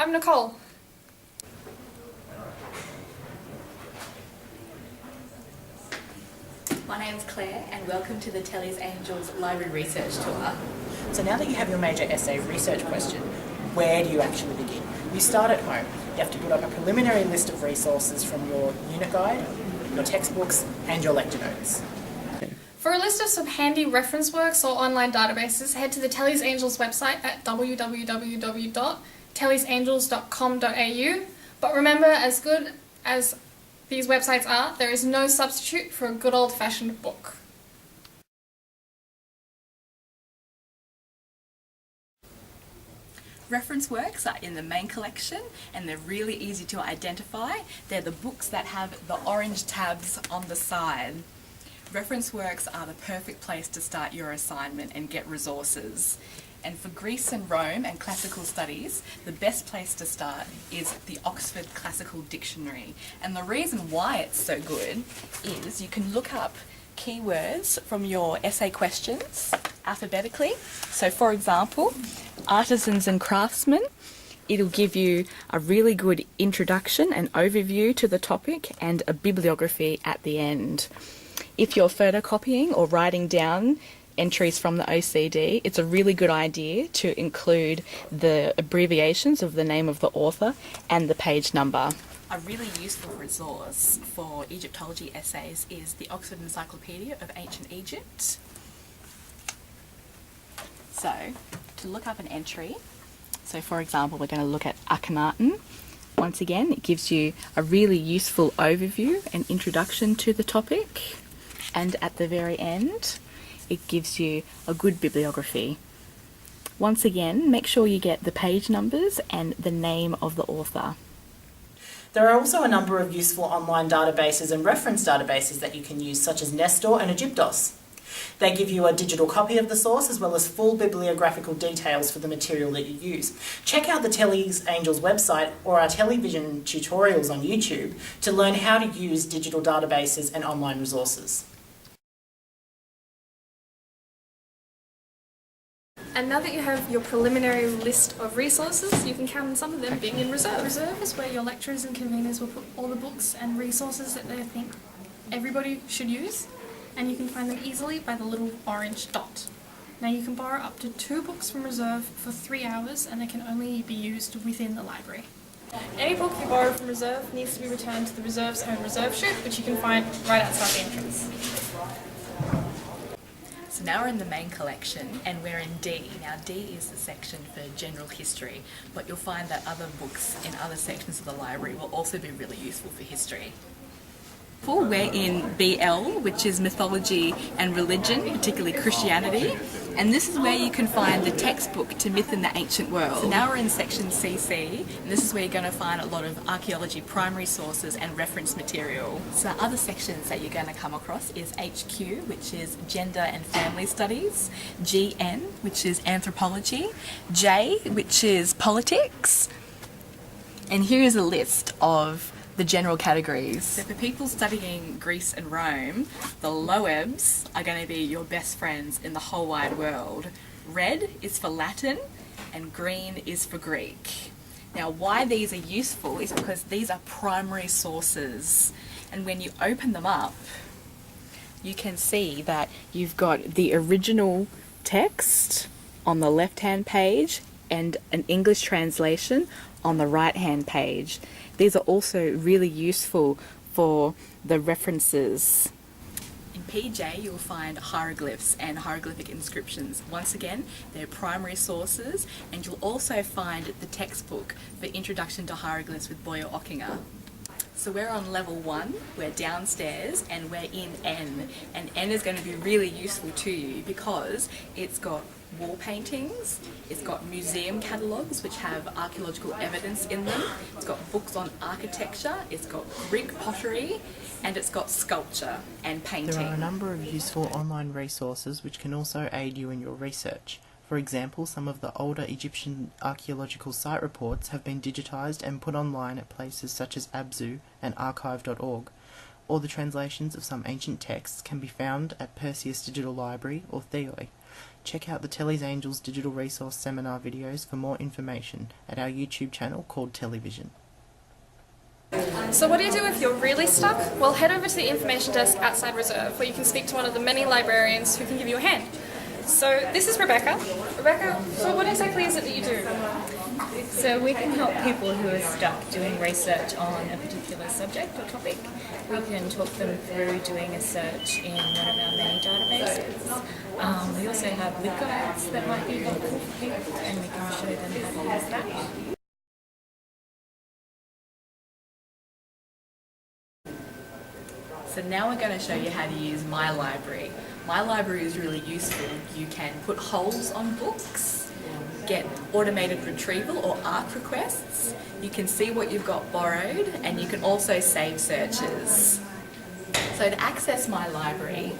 I'm Nicole. My name's Claire and welcome to the Tele's Angels Library Research Tour. So now that you have your major essay research question, where do you actually begin? You start at home. You have to put up a preliminary list of resources from your unit guide, your textbooks and your lecture notes. For a list of some handy reference works or online databases, head to the Tele's Angels website at www.telesangels.com.au. But remember, as good as these websites are, there is no substitute for a good old-fashioned book. Reference works are in the main collection and they're really easy to identify. They're the books that have the orange tabs on the side. Reference works are the perfect place to start your assignment and get resources. And for Greece and Rome and classical studies, the best place to start is the Oxford Classical Dictionary. And the reason why it's so good is you can look up keywords from your essay questions alphabetically. So for example, artisans and craftsmen, it'll give you a really good introduction and overview to the topic and a bibliography at the end. If you're photocopying or writing down entries from the OCD, it's a really good idea to include the abbreviations of the name of the author and the page number. A really useful resource for Egyptology essays is the Oxford Encyclopedia of Ancient Egypt. So, to look up an entry, so for example we're going to look at Akhenaten. Once again, it gives you a really useful overview and introduction to the topic. And at the very end, it gives you a good bibliography. Once again, make sure you get the page numbers and the name of the author. There are also a number of useful online databases and reference databases that you can use, such as Nestor and Egyptos. They give you a digital copy of the source as well as full bibliographical details for the material that you use. Check out the Tele's Angels website or our television tutorials on YouTube to learn how to use digital databases and online resources. And now that you have your preliminary list of resources, you can count on some of them being in reserve. Reserve is where your lecturers and conveners will put all the books and resources that they think everybody should use, and you can find them easily by the little orange dot. Now you can borrow up to 2 books from reserve for 3 hours, and they can only be used within the library. Any book you borrow from reserve needs to be returned to the reserve's own reserve chute, which you can find right outside the entrance. So now we're in the main collection and we're in D. Now D is the section for general history, but you'll find that other books in other sections of the library will also be really useful for history. We're in BL, which is mythology and religion, particularly Christianity, and this is where you can find the textbook to Myth in the Ancient World. So now we're in section CC, and this is where you're going to find a lot of archaeology primary sources and reference material. So other sections that you're going to come across is HQ, which is gender and family studies, GN, which is anthropology, J, which is politics, and here is a list of the general categories. So for people studying Greece and Rome, the Loebs are going to be your best friends in the whole wide world. Red is for Latin and green is for Greek. Now why these are useful is because these are primary sources, and when you open them up you can see that you've got the original text on the left hand page and an English translation on the right hand page. These are also really useful for the references. In PJ you'll find hieroglyphs and hieroglyphic inscriptions. Once again, they're primary sources, and you'll also find the textbook for Introduction to Hieroglyphs with Boyer Ockinger. So we're on level 1, we're downstairs, and we're in N. And N is going to be really useful to you because it's got wall paintings, it's got museum catalogues which have archaeological evidence in them, it's got books on architecture, it's got Greek pottery, and it's got sculpture and painting. There are a number of useful online resources which can also aid you in your research. For example, some of the older Egyptian archaeological site reports have been digitised and put online at places such as Abzu and archive.org, or the translations of some ancient texts can be found at Perseus Digital Library or Theoi. Check out the Tele's Angels Digital Resource Seminar videos for more information at our YouTube channel called Television. So what do you do if you're really stuck? Well, head over to the information desk outside Reserve, where you can speak to one of the many librarians who can give you a hand. So this is Rebecca. Rebecca, so what exactly is it that you do? So we can help people who are stuck doing research on a particular subject or topic. We can talk them through doing a search in one of our many databases. We also have LibGuides that might be helpful for people, and we can show them how to use that. So now we're going to show you how to use My Library. My Library is really useful. You can put holds on books, get automated retrieval or ARC requests. You can see what you've got borrowed, and you can also save searches. So to access My Library,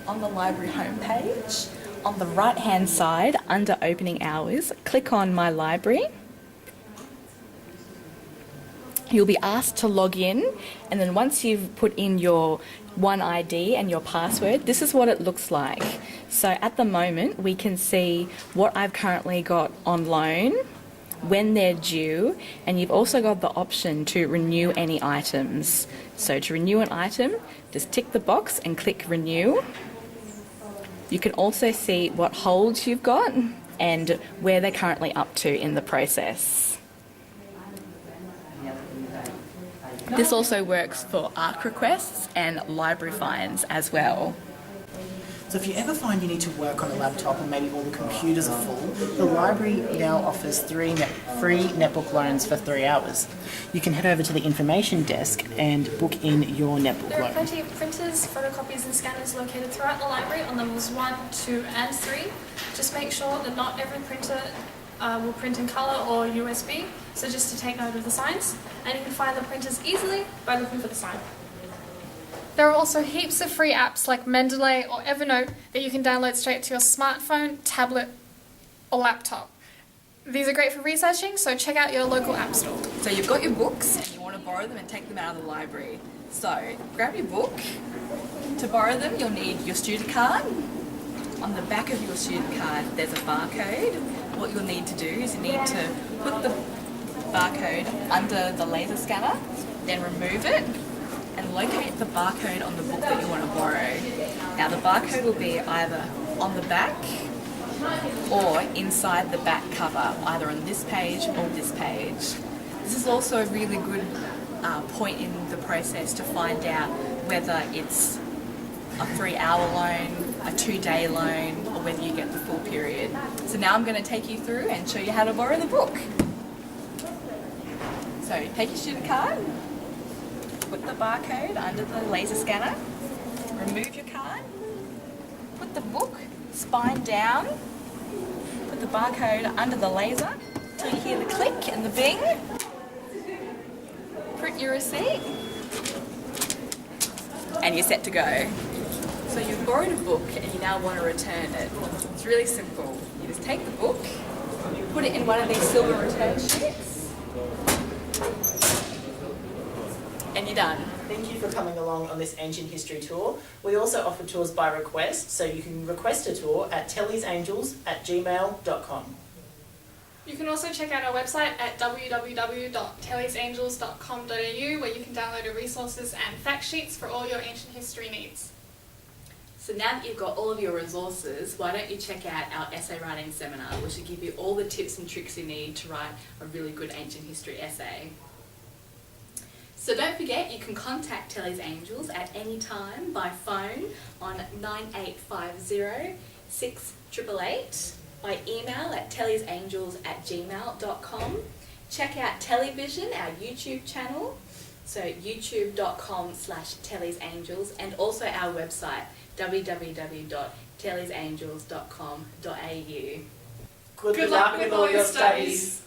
on the library homepage, on the right-hand side under Opening Hours, click on My Library. You'll be asked to log in, and then once you've put in your OneID and your password, this is what it looks like. So at the moment, we can see what I've currently got on loan, when they're due, and you've also got the option to renew any items. So to renew an item, just tick the box and click Renew. You can also see what holds you've got and where they're currently up to in the process. This also works for ARC requests and library fines as well. So if you ever find you need to work on a laptop and maybe all the computers are full, the library now offers free netbook loans for 3 hours. You can head over to the information desk and book in your netbook There are loan. plenty of printers, photocopiers and scanners located throughout the library on levels 1, 2 and 3. Just make sure that not every printer will print in colour or USB, so just to take note of the signs, and you can find the printers easily by looking for the sign. There are also heaps of free apps like Mendeley or Evernote that you can download straight to your smartphone, tablet or laptop. These are great for researching, so check out your local app store. So you've got your books and you want to borrow them and take them out of the library. So grab your book. To borrow them, you'll need your student card. On the back of your student card, there's a barcode. What you'll need to do is you need to put the barcode under the laser scanner, then remove it and locate the barcode on the book that you want to borrow. Now the barcode will be either on the back or inside the back cover, either on this page or this page. This is also a really good point in the process to find out whether it's a 3-hour loan, a 2-day loan, or whether you get the full period. So now I'm going to take you through and show you how to borrow the book. So take your student card, put the barcode under the laser scanner, remove your card, put the book spine down, put the barcode under the laser till you hear the click and the bing, print your receipt, and you're set to go. So you've borrowed a book and you now want to return it. It's really simple. You just take the book, put it in one of these silver return sheets, and you're done. Thank you for coming along on this ancient history tour. We also offer tours by request, so you can request a tour at telesangels@gmail.com. You can also check out our website at www.telesangels.com.au, where you can download our resources and fact sheets for all your ancient history needs. So now that you've got all of your resources, why don't you check out our essay writing seminar, which will give you all the tips and tricks you need to write a really good ancient history essay. So don't forget, you can contact Tele's Angels at any time by phone on 9850 6888, by email at telesangels@gmail.com. Check out Television, our YouTube channel, so youtube.com/telesangels, and also our website www.telesangels.com.au. Good luck with all your studies.